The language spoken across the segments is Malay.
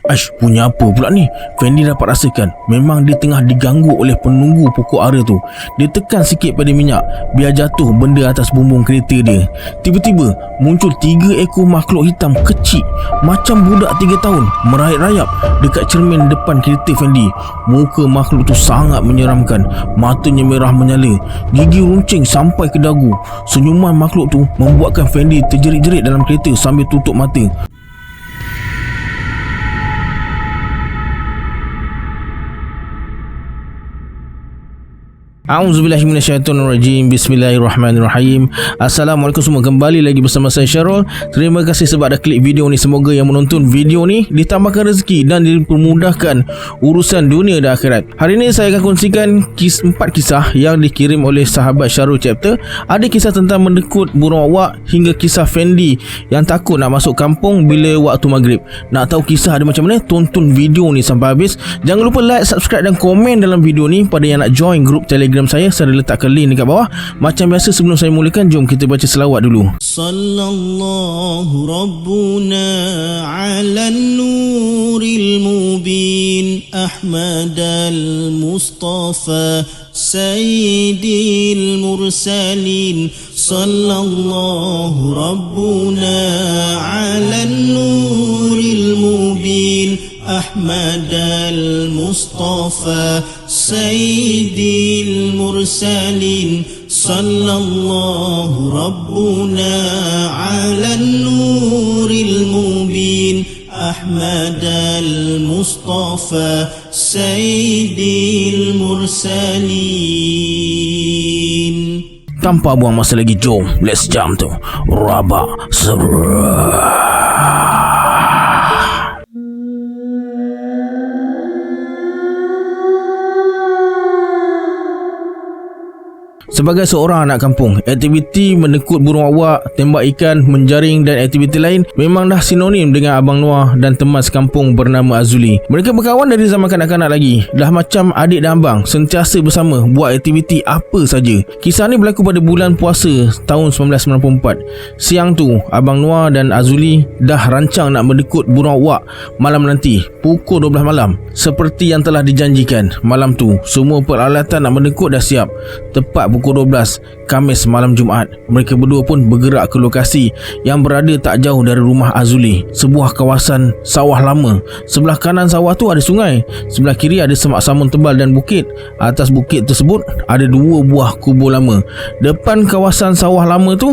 Aish, punya apa pula ni? Fendi dapat rasakan memang dia tengah diganggu oleh penunggu pokok ara tu. Dia tekan sikit pada minyak biar jatuh benda atas bumbung kereta dia. Tiba-tiba muncul 3 ekor makhluk hitam kecil macam budak 3 tahun merayap-rayap dekat cermin depan kereta Fendi. Muka makhluk tu sangat menyeramkan. Matanya merah menyala, gigi runcing sampai ke dagu. Senyuman makhluk tu membuatkan Fendi terjerit-jerit dalam kereta sambil tutup mata. A'udzubillahiminasyaitonirrajim. Bismillahirrahmanirrahim. Assalamualaikum semua, kembali lagi bersama saya Syarul. Terima kasih sebab dah klik video ni. Semoga yang menonton video ni ditambahkan rezeki dan dipermudahkan urusan dunia dan akhirat. Hari ini saya akan kongsikan 4 kisah yang dikirim oleh sahabat Syarul Chapter. Ada kisah tentang mendekut burung awak hingga kisah Fendi yang takut nak masuk kampung bila waktu maghrib. Nak tahu kisah ada macam mana? Tonton video ni sampai habis. Jangan lupa like, subscribe dan komen dalam video ni. Pada yang nak join grup Telegram saya letakkan link dekat bawah. Macam biasa, sebelum saya mulakan, jom kita baca selawat dulu. Sallallahu Rabbuna ala nuril mubin Ahmad al-Mustafa Sayyidil Mursalin. Sallallahu Rabbuna ala nuril mubin Ahmad al-Mustafa Sayyidil Mursalin. Sallallahu Rabbuna ala nuril mubin Ahmad al-Mustafa Sayyidil Mursalin. Tanpa buang masa lagi, jom let's jump to Rabak Seru. Sebagai seorang anak kampung, aktiviti mendekut burung awak, tembak ikan, menjaring dan aktiviti lain memang dah sinonim dengan Abang Noah dan teman sekampung bernama Azuli. Mereka berkawan dari zaman kanak-kanak lagi. Dah macam adik dan abang, sentiasa bersama buat aktiviti apa saja. Kisah ni berlaku pada bulan puasa tahun 1994. Siang tu, Abang Noah dan Azuli dah rancang nak mendekut burung awak malam nanti pukul 12 malam. Seperti yang telah dijanjikan, malam tu semua peralatan nak mendekut dah siap. Tepat pukul 12 Khamis malam Jumaat, mereka berdua pun bergerak ke lokasi yang berada tak jauh dari rumah Azuli. Sebuah kawasan sawah lama. Sebelah kanan sawah tu ada sungai, sebelah kiri ada semak samun tebal dan bukit. Atas bukit tersebut ada 2 buah kubur lama. Depan kawasan sawah lama tu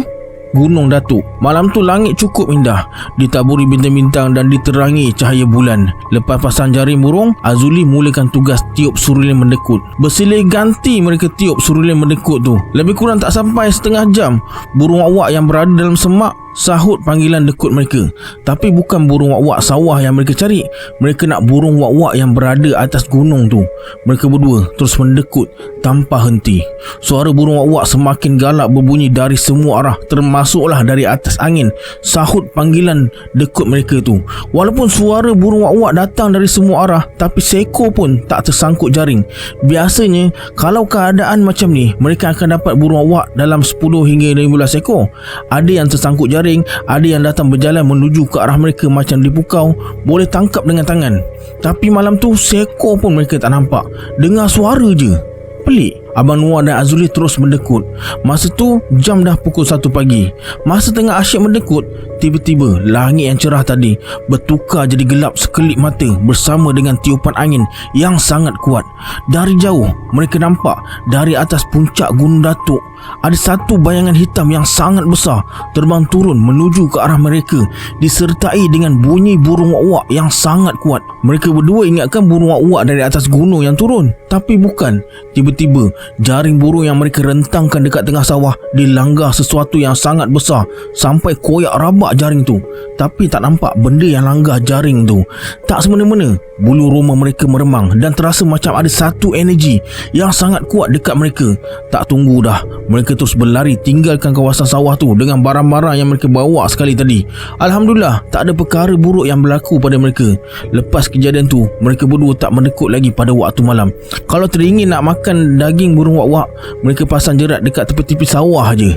Gunung Datuk. Malam tu langit cukup indah, ditaburi bintang-bintang dan diterangi cahaya bulan. Lepas pasang jaring burung, Azuli mulakan tugas tiup surilin mendekut. Bersilih ganti mereka tiup surilin mendekut tu. Lebih kurang tak sampai setengah jam, burung awak yang berada dalam semak sahut panggilan dekut mereka. Tapi bukan burung wak-wak sawah yang mereka cari. Mereka nak burung wak-wak yang berada atas gunung tu. Mereka berdua terus mendekut tanpa henti. Suara burung wak-wak semakin galak berbunyi dari semua arah, termasuklah dari atas angin. Sahut panggilan dekut mereka tu. Walaupun suara burung wak-wak datang dari semua arah, tapi seekor pun tak tersangkut jaring. Biasanya kalau keadaan macam ni, mereka akan dapat burung wak-wak dalam 10 hingga 15 ekor. Ada yang tersangkut jaring, ada yang datang berjalan menuju ke arah mereka macam dipukau, boleh tangkap dengan tangan. Tapi malam tu seekor pun mereka tak nampak. Dengar suara je. Pelik. Abang Noah dan Azuli terus mendekut. Masa tu jam dah pukul 1 pagi. Masa tengah asyik mendekut, tiba-tiba langit yang cerah tadi bertukar jadi gelap sekelip mata bersama dengan tiupan angin yang sangat kuat. Dari jauh mereka nampak dari atas puncak Gunung Datuk ada satu bayangan hitam yang sangat besar terbang turun menuju ke arah mereka, disertai dengan bunyi burung wak-wak yang sangat kuat. Mereka berdua ingatkan burung wak-wak dari atas gunung yang turun, tapi bukan. Tiba-tiba jaring burung yang mereka rentangkan dekat tengah sawah dilanggar sesuatu yang sangat besar sampai koyak rabak jaring tu. Tapi tak nampak benda yang langgar jaring tu. Tak semena-mena bulu roma mereka meremang dan terasa macam ada satu energi yang sangat kuat dekat mereka. Tak tunggu dah, mereka terus berlari tinggalkan kawasan sawah tu dengan barang-barang yang mereka bawa sekali tadi. Alhamdulillah, tak ada perkara buruk yang berlaku pada mereka. Lepas kejadian tu, mereka berdua tak mendekut lagi pada waktu malam. Kalau teringin nak makan daging burung wak-wak, mereka pasang jerat dekat tepi-tepi sawah je.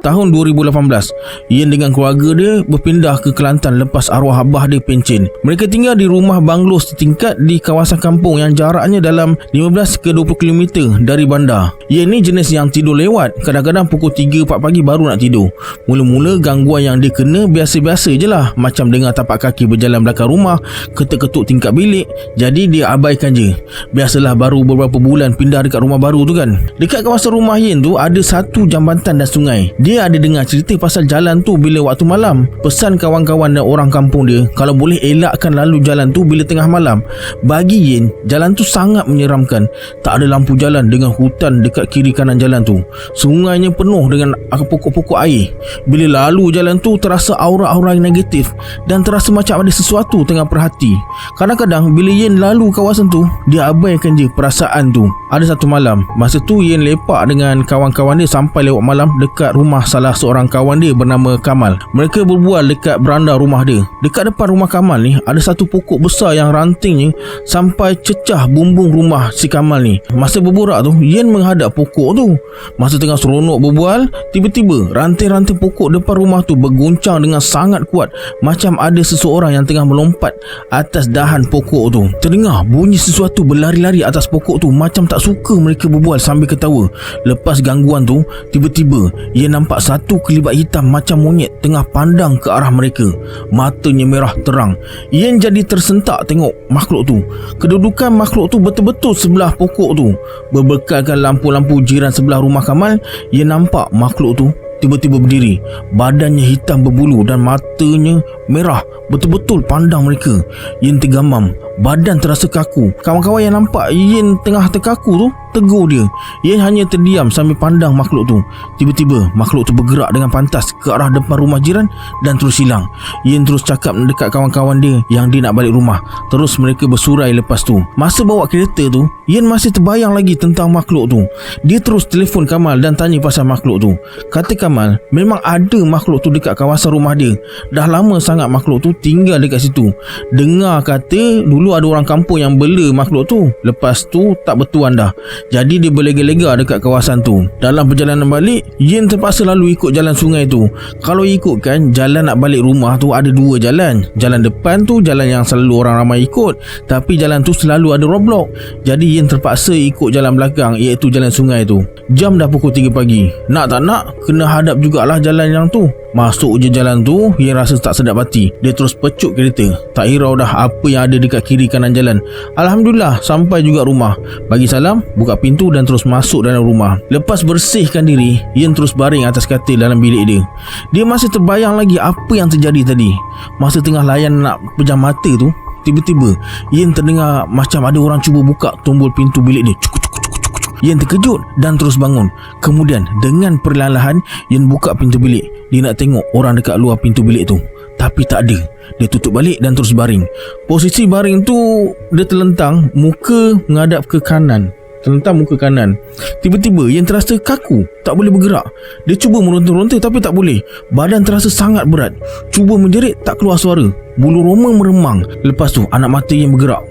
tahun 2018, Yen dengan keluarga dia berpindah ke Kelantan lepas arwah abah dia pencen. Mereka tinggal di rumah banglo setingkat di kawasan kampung yang jaraknya dalam 15 ke 20 km dari bandar. Yen ni jenis yang tidur lewat, kadang-kadang pukul 3-4 pagi baru nak tidur. Mula-mula gangguan yang dia kena biasa-biasa je lah, macam dengar tapak kaki berjalan belakang rumah, ketuk-ketuk tingkap bilik. Jadi dia abaikan je. Biasalah baru beberapa bulan pindah dekat rumah baru tu kan. Dekat kawasan rumah Yen tu ada satu jambatan dan sungai. Dia ada dengar cerita pasal jalan tu bila waktu malam. Pesan kawan-kawan dan orang kampung dia kalau boleh elakkan lalu jalan tu bila tengah malam. Bagi Yen, jalan tu sangat menyeramkan. Tak ada lampu jalan dengan hutan dekat kiri kanan jalan tu. Sungainya penuh dengan pokok-pokok air. Bila lalu jalan tu terasa aura-aura yang negatif dan terasa macam ada sesuatu tengah perhati. Kadang-kadang bila Yen lalu kawasan tu, dia abaikan je perasaan tu. Ada satu malam, masa tu Yen lepak dengan kawan-kawan dia sampai lewat malam dekat rumah salah seorang kawan dia bernama Kamal. Mereka berbual dekat beranda rumah dia. Dekat depan rumah Kamal ni ada satu pokok besar yang rantingnya sampai cecah bumbung rumah si Kamal ni. Masa berborak tu, Yen menghadap pokok tu. Masa tengah seronok berbual, tiba-tiba ranting-ranting pokok depan rumah tu berguncang dengan sangat kuat, macam ada seseorang yang tengah melompat atas dahan pokok tu. Terdengar bunyi sesuatu berlari-lari atas pokok tu, macam tak suka mereka berbual sambil ketawa. Lepas gangguan tu, tiba-tiba Yen nampak satu kelibat hitam macam monyet tengah pandang ke arah mereka. Matanya merah terang. Yen jadi tersentak tengok makhluk tu. Kedudukan makhluk tu betul-betul sebelah pokok tu. Berbekalkan lampu-lampu jiran sebelah rumah Kamal, Yen nampak makhluk tu tiba-tiba berdiri. Badannya hitam berbulu dan matanya merah, betul-betul pandang mereka. Yen tergamam, badan terasa kaku. Kawan-kawan yang nampak Yen tengah terkaku tu tegur dia. Yen hanya terdiam sambil pandang makhluk tu. Tiba-tiba makhluk tu bergerak dengan pantas ke arah depan rumah jiran dan terus hilang. Yen terus cakap dekat kawan-kawan dia yang dia nak balik rumah. Terus mereka bersurai lepas tu. Masa bawa kereta tu, Yen masih terbayang lagi tentang makhluk tu. Dia terus telefon Kamal dan tanya pasal makhluk tu. Kata Kamal, memang ada makhluk tu dekat kawasan rumah dia. Dah lama sangat makhluk tu tinggal dekat situ. Dengar kata dulu ada orang kampung yang bela makhluk tu. Lepas tu tak bertuan dah. Jadi dia berlega-lega dekat kawasan tu. Dalam perjalanan balik, Yen terpaksa lalu ikut jalan sungai tu. Kalau ikutkan jalan nak balik rumah tu ada dua jalan. Jalan depan tu jalan yang selalu orang ramai ikut, tapi jalan tu selalu ada roadblock. Jadi Yen terpaksa ikut jalan belakang, iaitu jalan sungai tu. Jam dah pukul 3 pagi. Nak tak nak kena hadap jugalah jalan yang tu. Masuk je jalan tu, Yen rasa tak sedap hati. Dia terus pecut kereta. Tak hirau dah apa yang ada dekat kiri kanan jalan. Alhamdulillah sampai juga rumah. Bagi salam, buka pintu dan terus masuk dalam rumah. Lepas bersihkan diri, Yen terus baring atas katil dalam bilik dia. Dia masih terbayang lagi apa yang terjadi tadi. Masa tengah layan nak pejam mata tu, tiba-tiba Yen terdengar macam ada orang cuba buka tombol pintu bilik dia. Yen terkejut dan terus bangun. Kemudian dengan perlahan-lahan Yen buka pintu bilik. Dia nak tengok orang dekat luar pintu bilik tu, tapi tak ada. Dia tutup balik dan terus baring. Posisi baring tu, dia terlentang, muka menghadap ke kanan. Terlentang muka kanan. Tiba-tiba Yen terasa kaku, tak boleh bergerak. Dia cuba meronta-ronta tapi tak boleh. Badan terasa sangat berat. Cuba menjerit tak keluar suara. Bulu roma meremang. Lepas tu anak mata Yen bergerak,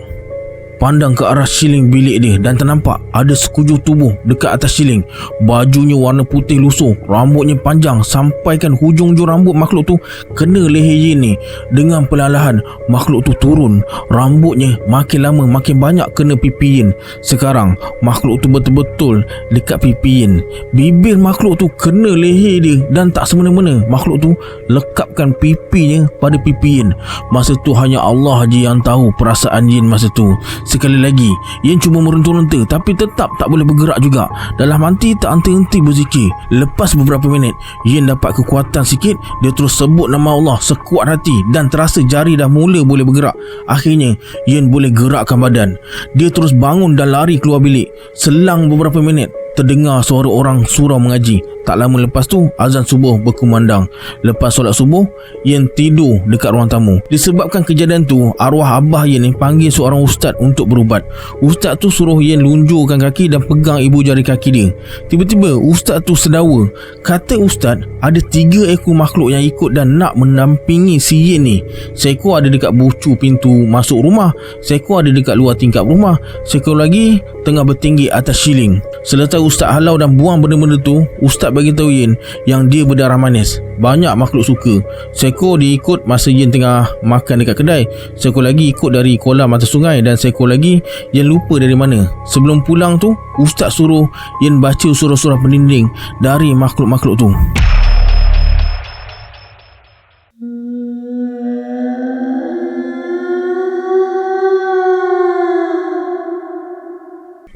pandang ke arah siling bilik dia dan ternampak ada sekujur tubuh dekat atas siling. Bajunya warna putih lusuh, rambutnya panjang sampaikan hujung-hujung rambut makhluk tu kena leher Yen ni. Dengan perlahan-lahan makhluk tu turun. Rambutnya makin lama makin banyak kena pipi Yen. Sekarang makhluk tu betul-betul dekat pipi Yen. Bibir makhluk tu kena leher dia dan tak semena-mena makhluk tu lekapkan pipinya pada pipi Yen. Masa tu hanya Allah je yang tahu perasaan Yen masa tu. Sekali lagi Yen cuba meronta-ronta tapi tetap tak boleh bergerak juga. Dalam hati tak henti-henti berzikir. Lepas beberapa minit, Yen dapat kekuatan sikit. Dia terus sebut nama Allah sekuat hati dan terasa jari dah mula boleh bergerak. Akhirnya Yen boleh gerakkan badan. Dia terus bangun dan lari keluar bilik. Selang beberapa minit, terdengar suara orang surau mengaji. Tak lama lepas tu azan subuh berkumandang. Lepas solat subuh, Yen tidur dekat ruang tamu. Disebabkan kejadian tu, arwah abah Yen ni panggil seorang ustaz untuk berubat. Ustaz tu suruh Yen lunjurkan kaki dan pegang ibu jari kaki dia. Tiba-tiba ustaz tu sedawa. Kata ustaz, ada 3 ekor makhluk yang ikut dan nak mendampingi si Yen ni. Seekor ada dekat bucu pintu masuk rumah, seekor ada dekat luar tingkap rumah, seekor lagi tengah bertinggi atas siling. Selepas ustaz halau dan buang benda-benda tu, ustaz tak bagi tahu Yin yang dia berdarah manis. Banyak makhluk suka. Seekor dia ikut masa Yin tengah makan dekat kedai, seekor lagi ikut dari kolam atau sungai, dan seekor lagi Yin lupa dari mana. Sebelum pulang tu, ustaz suruh Yin baca surah-surah pendinding dari makhluk-makhluk tu.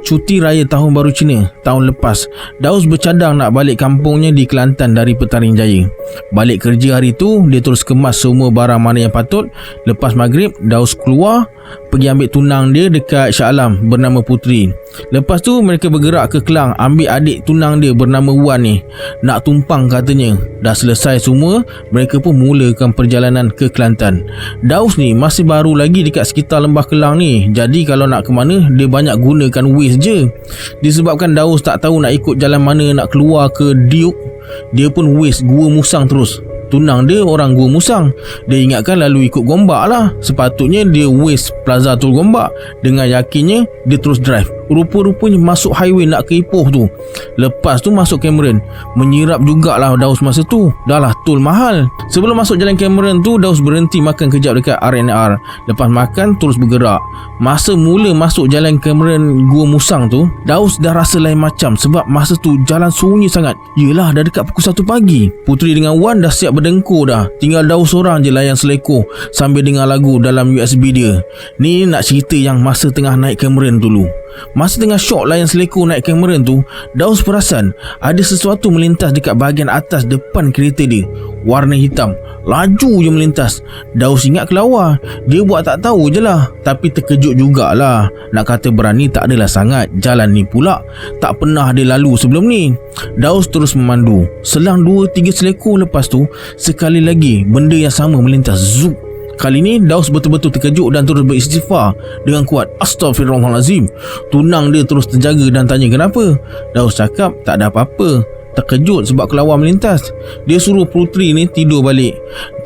Cuti raya tahun baru Cina tahun lepas, Daus bercadang nak balik kampungnya di Kelantan dari Petaring Jaya. Balik kerja hari tu, dia terus kemas semua barang mana yang patut. Lepas maghrib, Daus keluar pergi ambil tunang dia dekat Shah Alam bernama Puteri. Lepas tu mereka bergerak ke Kelang ambil adik tunang dia bernama Wan ni. Nak tumpang katanya. Dah selesai semua, mereka pun mulakan perjalanan ke Kelantan. Daus ni masih baru lagi dekat sekitar lembah Kelang ni. Jadi kalau nak ke mana, dia banyak gunakan Waze je. Disebabkan Daus tak tahu nak ikut jalan mana nak keluar ke Diuk, dia pun Waze Gua Musang terus. Tunang dia orang Gua Musang. Dia ingatkan lalu ikut Gombak lah. Sepatutnya dia Waze Plaza Tul Gombak. Dengan yakinnya dia terus drive. Rupa-rupanya masuk highway nak ke Ipoh tu. Lepas tu masuk Cameron. Menyirap jugalah Daus masa tu. Dah lah tol mahal. Sebelum masuk jalan Cameron tu, Daus berhenti makan kejap dekat R&R. Lepas makan terus bergerak. Masa mula masuk jalan Cameron Gua Musang tu, Daus dah rasa lain macam. Sebab masa tu jalan sunyi sangat. Yelah dah dekat pukul 1 pagi. Puteri dengan Wan dah siap berdengkur dah. Tinggal Daus seorang je layan selekor sambil dengar lagu dalam USB dia. Ni nak cerita yang masa tengah naik Cameron dulu. Masa tengah syok layan selekor naik Cameron tu, Daus perasan ada sesuatu melintas dekat bahagian atas depan kereta dia. Warna hitam. Laju je melintas. Daus ingat kelawar. Dia buat tak tahu je lah. Tapi terkejut jugalah. Nak kata berani tak adalah sangat. Jalan ni pula tak pernah dia lalu sebelum ni. Daus terus memandu. Selang 2-3 selekor lepas tu, sekali lagi benda yang sama melintas. Zup. Kali ni Daus betul-betul terkejut dan terus beristighfar dengan kuat. Astaghfirullahalazim. Tunang dia terus terjaga dan tanya kenapa. Daus cakap tak ada apa-apa. Terkejut sebab kelawar melintas. Dia suruh Puteri ni tidur balik.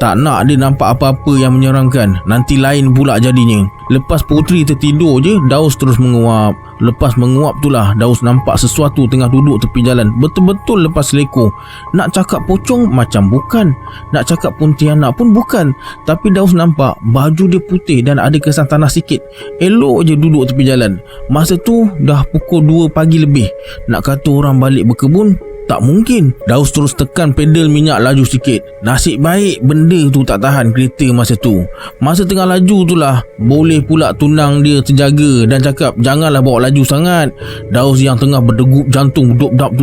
Tak nak dia nampak apa-apa yang menyeramkan. Nanti lain pula jadinya. Lepas Puteri tertidur je, Daus terus menguap. Lepas menguap tu lah Daus nampak sesuatu tengah duduk tepi jalan. Betul-betul lepas selekor. Nak cakap pocong macam bukan. Nak cakap Pontianak pun bukan. Tapi Daus nampak baju dia putih dan ada kesan tanah sikit. Elok je duduk tepi jalan. Masa tu dah pukul 2 pagi lebih. Nak kata orang balik berkebun, tak mungkin. Daus terus tekan pedal minyak laju sikit. Nasib baik benda tu tak tahan kereta masa tu. Masa tengah laju tu lah boleh pula tunang dia terjaga dan cakap janganlah bawa laju sangat. Daus yang tengah berdegup jantung duk-dap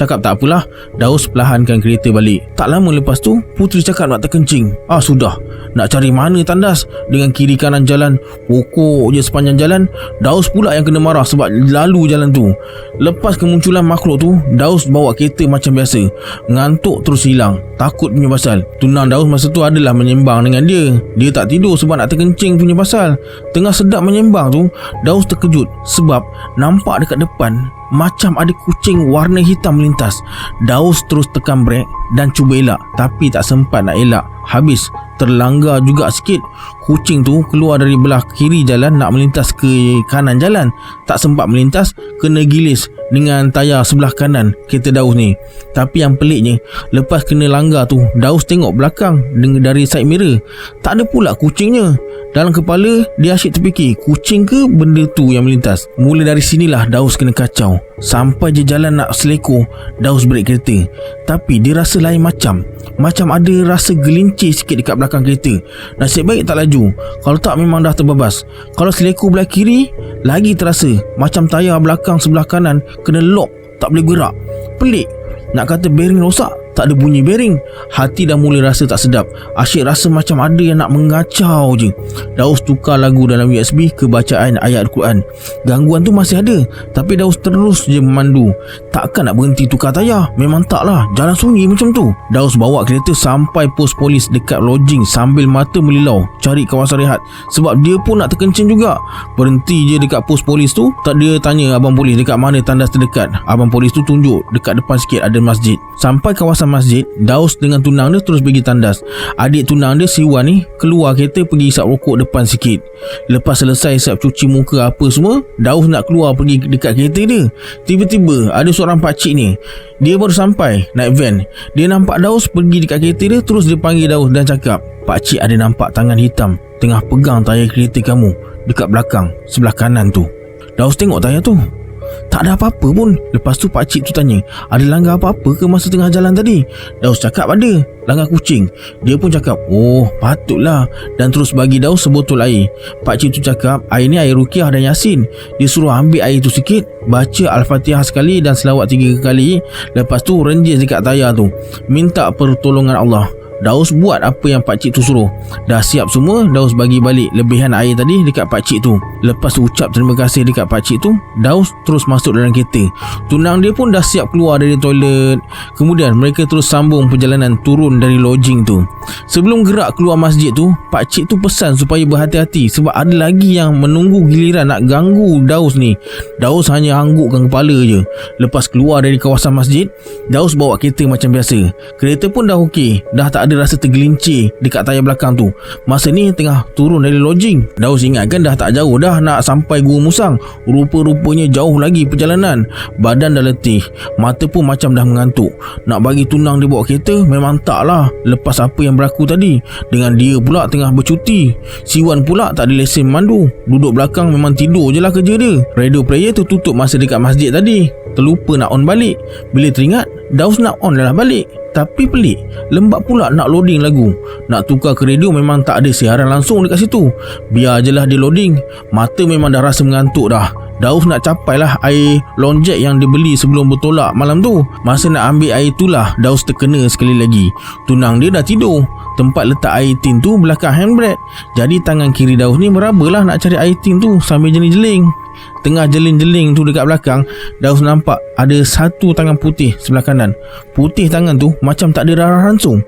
cakap tak apalah. Daus perlahankan kereta balik. Tak lama lepas tu Puteri cakap nak terkencing. Sudah. Nak cari mana tandas. Dengan kiri kanan jalan, pokok je sepanjang jalan. Daus pula yang kena marah sebab lalu jalan tu. Lepas kemunculan makhluk tu, Daus bawa kereta macam biasa. Ngantuk terus hilang. Takut punya pasal. Tunang Daus masa tu adalah menyembang dengan dia. Dia tak tidur sebab nak terkencing punya pasal. Tengah sedap menyembang tu, Daus terkejut sebab nampak dekat depan macam ada kucing warna hitam melintas. Daus terus tekan brek dan cuba elak, tapi tak sempat nak elak. Habis terlanggar juga sikit. Kucing tu keluar dari belah kiri jalan nak melintas ke kanan jalan. Tak sempat melintas, kena gilis dengan tayar sebelah kanan kereta Daus ni. Tapi yang peliknya, lepas kena langgar tu, Daus tengok belakang dari side mirror. Tak ada pula kucingnya. Dalam kepala dia asyik terfikir, kucing ke benda tu yang melintas. Mula dari sinilah Daus kena kacau. Sampai je jalan nak selekor, Daus brek kereta. Tapi dia rasa lain macam ada rasa gelincir sikit dekat belakang kereta. Nasib baik tak laju. Kalau tak memang dah terbabas. Kalau selekor belah kiri, lagi terasa macam tayar belakang sebelah kanan kena lock, tak boleh gerak. Pelik. Nak kata bearing rosak, tak ada bunyi bearing. Hati dah mula rasa tak sedap. Asyik rasa macam ada yang nak mengacau je. Daus tukar lagu dalam USB ke bacaan ayat Al-Quran. Gangguan tu masih ada, tapi Daus terus je memandu. Takkan nak berhenti tukar tayar. Memang taklah, jalan sunyi macam tu. Daus bawa kereta sampai pos polis dekat lodging sambil mata melilau cari kawasan rehat. Sebab dia pun nak terkencing juga. Berhenti je dekat pos polis tu. Tak, dia tanya abang polis dekat mana tandas terdekat. Abang polis tu tunjuk dekat depan sikit ada masjid. Sampai kawasan kawasan masjid, Daus dengan tunang dia terus pergi tandas. Adik tunang dia si Wan ni keluar kereta pergi isap rokok depan sikit. Lepas selesai isap cuci muka apa semua, Daus nak keluar pergi dekat kereta dia. Tiba-tiba ada seorang pakcik ni, dia baru sampai naik van. Dia nampak Daus pergi dekat kereta dia. Terus dia panggil Daus dan cakap, "Pakcik ada nampak tangan hitam tengah pegang tayar kereta kamu dekat belakang sebelah kanan tu." Daus tengok tayar tu, tak ada apa-apa pun. Lepas tu pakcik tu tanya, "Ada langgar apa-apa ke masa tengah jalan tadi?" Daus cakap ada, langgar kucing. Dia pun cakap, "Oh patutlah," dan terus bagi Daus sebotol air. Pakcik tu cakap air ni air ruqyah dan yasin. Dia suruh ambil air tu sikit, baca Al-Fatihah sekali dan selawat 3 kali. Lepas tu renjis dekat tayar tu, minta pertolongan Allah. Daus buat apa yang pakcik tu suruh. Dah siap semua, Daus bagi balik lebihan air tadi dekat pakcik tu. Lepas tu ucap terima kasih dekat pakcik tu, Daus terus masuk dalam kereta. Tunang dia pun dah siap keluar dari toilet. Kemudian mereka terus sambung perjalanan turun dari lodging tu. Sebelum gerak keluar masjid tu, pakcik tu pesan supaya berhati-hati sebab ada lagi yang menunggu giliran nak ganggu Daus ni. Daus hanya anggukkan kepala je. Lepas keluar dari kawasan masjid, Daus bawa kereta macam biasa. Kereta pun dah okey, dah tak ada rasa tergelincir dekat tayar belakang tu. Masa ni tengah turun dari lodging, Daus ingatkan dah tak jauh dah nak sampai Gua Musang. Rupa-rupanya jauh lagi perjalanan. Badan dah letih, mata pun macam dah mengantuk. Nak bagi tunang dia bawa kereta memang tak lah. Lepas apa yang berlaku tadi, dengan dia pula tengah bercuti, si Wan pula tak ada lesen memandu. Duduk belakang memang tidur je lah kerja dia. Radio player tu tutup masa dekat masjid tadi, terlupa nak on balik. Bila teringat, Daus nak on lah balik. Tapi pelik, lembat pula nak loading lagu. Nak tukar ke radio memang tak ada siaran langsung dekat situ. Biar je lah dia loading. Mata memang dah rasa mengantuk dah. Daus nak capai lah air lonjek yang dia beli sebelum bertolak malam tu. Masa nak ambil air tu lah Daus terkena sekali lagi. Tunang dia dah tidur. Tempat letak air tin tu belakang handbrake. Jadi tangan kiri Daus ni merabalah nak cari air tin tu sambil jeling-jeling. Tengah jeling-jeling tu dekat belakang, Daus nampak ada satu tangan putih sebelah kanan. Putih tangan tu macam tak ada darah langsung.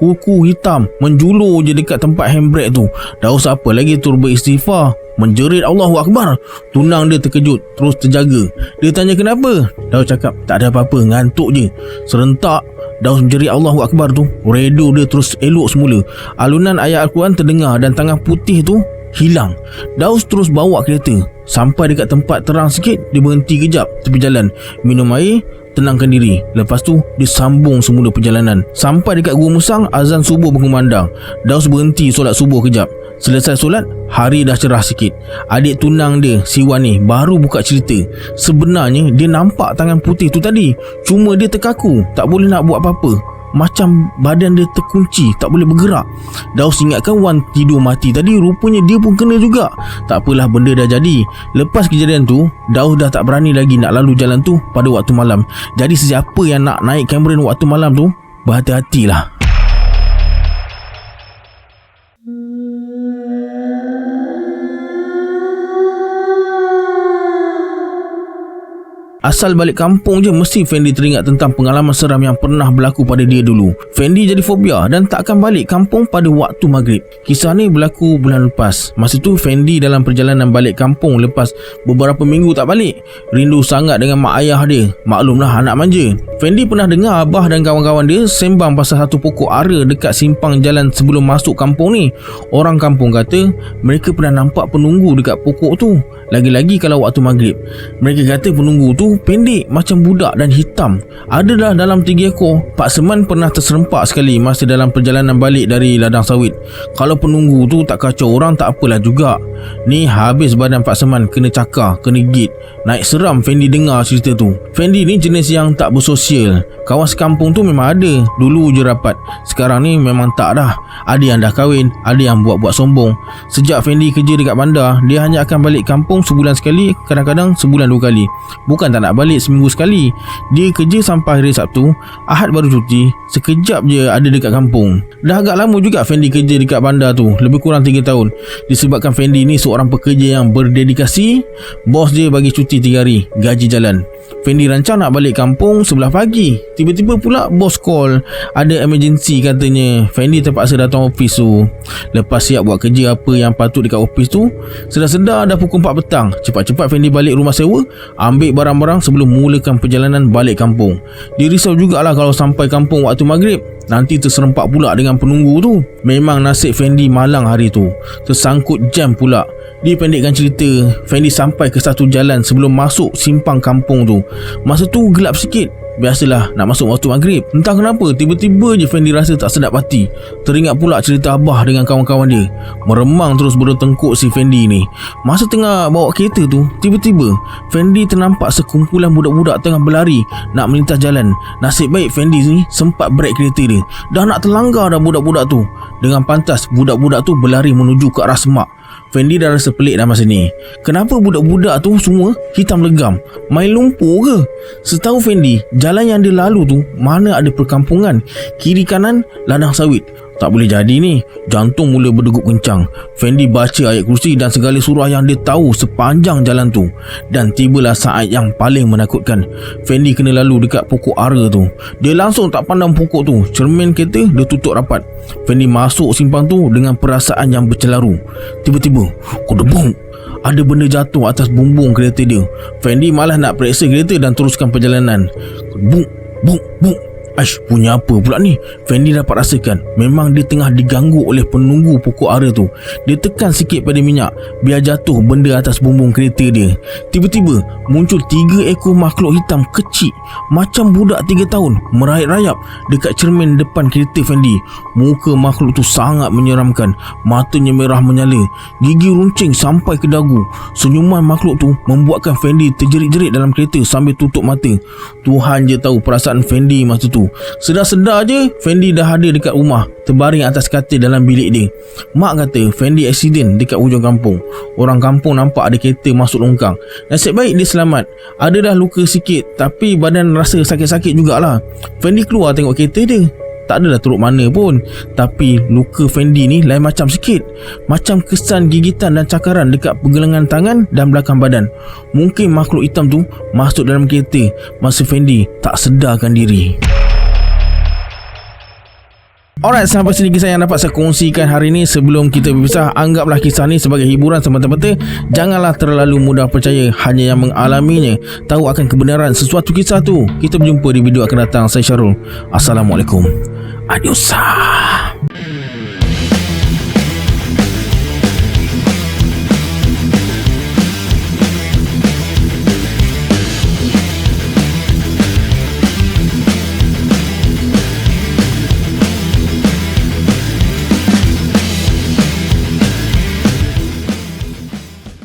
Kuku hitam menjulur je dekat tempat handbrake tu. Daus apa lagi turut beristighfar, menjerit Allahu Akbar. Tunang dia terkejut, terus terjaga. Dia tanya kenapa. Daus cakap tak ada apa-apa, ngantuk je. Serentak Daus menjerit Allahu Akbar tu, radio dia terus elok semula. Alunan ayat Al-Quran terdengar dan tangan putih tu hilang. Daus terus bawa kereta sampai dekat tempat terang sikit. Dia berhenti kejap tepi jalan, minum air, tenangkan diri. Lepas tu dia sambung semula perjalanan. Sampai dekat Gua Musang, azan subuh berkumandang. Daus berhenti solat subuh kejap. Selesai solat, hari dah cerah sikit. Adik tunang dia, si Wan ni, baru buka cerita. Sebenarnya dia nampak tangan putih tu tadi, cuma dia terkaku, tak boleh nak buat apa-apa. Macam badan dia terkunci, tak boleh bergerak. Daus ingatkan Wan tidur mati tadi, rupanya dia pun kena juga. Tak apalah, benda dah jadi. Lepas kejadian tu, Daus dah tak berani lagi nak lalu jalan tu pada waktu malam. Jadi sesiapa yang nak naik Cameron waktu malam tu, berhati-hatilah. Asal balik kampung je mesti Fendi teringat tentang pengalaman seram yang pernah berlaku pada dia dulu. Fendi jadi fobia dan tak akan balik kampung pada waktu maghrib. Kisah ni berlaku bulan lepas. Masa tu Fendi dalam perjalanan balik kampung lepas beberapa minggu tak balik. Rindu sangat dengan mak ayah dia. Maklumlah anak manja. Fendi pernah dengar abah dan kawan-kawan dia sembang pasal satu pokok ara dekat simpang jalan sebelum masuk kampung ni. Orang kampung kata mereka pernah nampak penunggu dekat pokok tu. Lagi-lagi kalau waktu maghrib. Mereka kata penunggu tu pendek macam budak dan hitam. Adalah dalam 3 ekor. Pak Seman pernah terserempak sekali masa dalam perjalanan balik dari ladang sawit. Kalau penunggu tu tak kacau orang tak apalah juga. Ni habis badan Pak Seman kena cakar, kena gigit. Naik seram Fendi dengar cerita tu. Fendi ni jenis yang tak bersosial. Kawan sekampung tu memang ada, dulu je rapat. Sekarang ni memang tak dah. Ada yang dah kahwin, ada yang buat-buat sombong. Sejak Fendi kerja dekat bandar, dia hanya akan balik kampung sebulan sekali, kadang-kadang sebulan 2 kali. Bukan tak nak balik seminggu sekali. Dia kerja sampai hari Sabtu, Ahad baru cuti. Sekejap je ada dekat kampung. Dah agak lama juga Fendi kerja dekat bandar tu, lebih kurang 3 tahun. Disebabkan Fendi ni seorang pekerja yang berdedikasi, bos dia bagi cuti 3 hari, gaji jalan. Fendi rancang nak balik kampung sebelah pagi. Tiba-tiba pula bos call, ada emergency katanya. Fendi terpaksa datang office tu. Lepas siap buat kerja apa yang patut dekat office tu, sedar-sedar dah pukul 4 petang. Cepat-cepat Fendi balik rumah sewa, ambil barang-barang sebelum mulakan perjalanan balik kampung. Dia risau jugalah kalau sampai kampung waktu maghrib, nanti terserempak pula dengan penunggu tu. Memang nasib Fendi malang hari tu, tersangkut jam pula. Dipendekkan cerita, Fendi sampai ke satu jalan sebelum masuk simpang kampung tu. Masa tu gelap sikit. Biasalah nak masuk waktu maghrib. Entah kenapa tiba-tiba je Fendi rasa tak sedap hati. Teringat pula cerita Abah dengan kawan-kawan dia. Meremang terus bertengkuk si Fendi ni. Masa tengah bawa kereta tu, tiba-tiba Fendi ternampak sekumpulan budak-budak tengah berlari nak melintas jalan. Nasib baik Fendi ni sempat brake kereta dia. Dah nak terlanggar dah budak-budak tu. Dengan pantas budak-budak tu berlari menuju ke arah semak. Fendi dah rasa pelik dah masa ni. Kenapa budak-budak tu semua hitam legam? Main lumpur ke? Setahu Fendi, jalan yang dia lalu tu mana ada perkampungan, kiri kanan ladang sawit. Tak boleh jadi ni. Jantung mula berdegup kencang. Fendi baca ayat kursi dan segala surah yang dia tahu sepanjang jalan tu. Dan tibalah saat yang paling menakutkan. Fendi kena lalu dekat pokok ara tu. Dia langsung tak pandang pokok tu. Cermin kereta dia tutup rapat. Fendi masuk simpang tu dengan perasaan yang bercelaru. Tiba-tiba, kudebong, ada benda jatuh atas bumbung kereta dia. Fendi malah nak periksa kereta dan teruskan perjalanan. Bung, bung, bung. Aish, punya apa pula ni? Fendi dapat rasakan memang dia tengah diganggu oleh penunggu pokok ara tu. Dia tekan sikit pada minyak biar jatuh benda atas bumbung kereta dia. Tiba-tiba muncul 3 ekor makhluk hitam kecil macam budak 3 tahun merayap-rayap dekat cermin depan kereta Fendi. Muka makhluk tu sangat menyeramkan. Matanya merah menyala, gigi runcing sampai ke dagu. Senyuman makhluk tu membuatkan Fendi terjerit-jerit dalam kereta sambil tutup mata. Tuhan je tahu perasaan Fendi masa tu. Sedar-sedar je Fendi dah ada dekat rumah, terbaring atas katil dalam bilik dia. Mak kata Fendi aksiden dekat hujung kampung. Orang kampung nampak ada kereta masuk longkang. Nasib baik dia selamat. Ada dah luka sikit, tapi badan rasa sakit-sakit jugalah. Fendi keluar tengok kereta dia, tak adalah teruk mana pun. Tapi luka Fendi ni lain macam sikit. Macam kesan gigitan dan cakaran dekat pergelangan tangan dan belakang badan. Mungkin makhluk hitam tu masuk dalam kereta masa Fendi tak sedarkan diri. Alright, sampai sini kisah yang dapat saya kongsikan hari ini. Sebelum kita berpisah, anggaplah kisah ni sebagai hiburan semata-mata. Janganlah terlalu mudah percaya hanya yang mengalaminya tahu akan kebenaran sesuatu kisah tu. Kita berjumpa di video akan datang. Saya Syarul. Assalamualaikum. Adios.